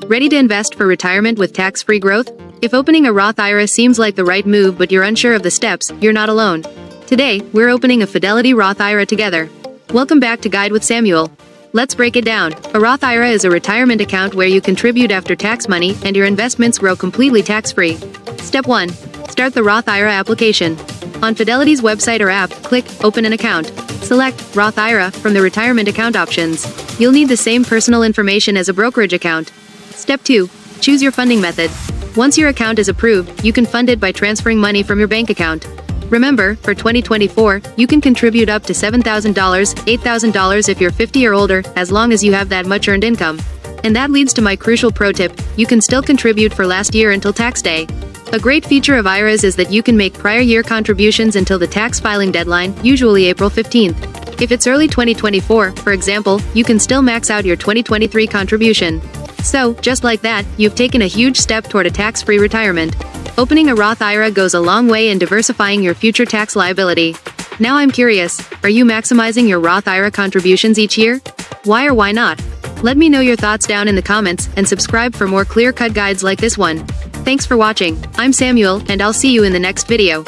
Ready to invest for retirement with tax-free growth? If opening a Roth IRA seems like the right move but you're unsure of the steps, you're not alone. Today, we're opening a Fidelity Roth IRA together. Welcome back to Guide with Samuel. Let's break it down. A Roth IRA is a retirement account where you contribute after tax money and your investments grow completely tax-free. Step 1. Start the Roth IRA application. On Fidelity's website or app, click Open an Account. Select Roth IRA from the retirement account options. You'll need the same personal information as a brokerage account. Step 2. Choose your funding method. Once your account is approved, you can fund it by transferring money from your bank account. Remember, for 2024, you can contribute up to $7,000, $8,000 if you're 50 or older, as long as you have that much earned income. And that leads to my crucial pro tip: you can still contribute for last year until tax day. A great feature of IRAs is that you can make prior year contributions until the tax filing deadline, usually April 15th. If it's early 2024, for example, you can still max out your 2023 contribution. So, just like that, you've taken a huge step toward a tax-free retirement. Opening a Roth IRA goes a long way in diversifying your future tax liability. Now I'm curious, are you maximizing your Roth IRA contributions each year? Why or why not? Let me know your thoughts down in the comments, and subscribe for more clear-cut guides like this one. Thanks for watching. I'm Samuel, and I'll see you in the next video.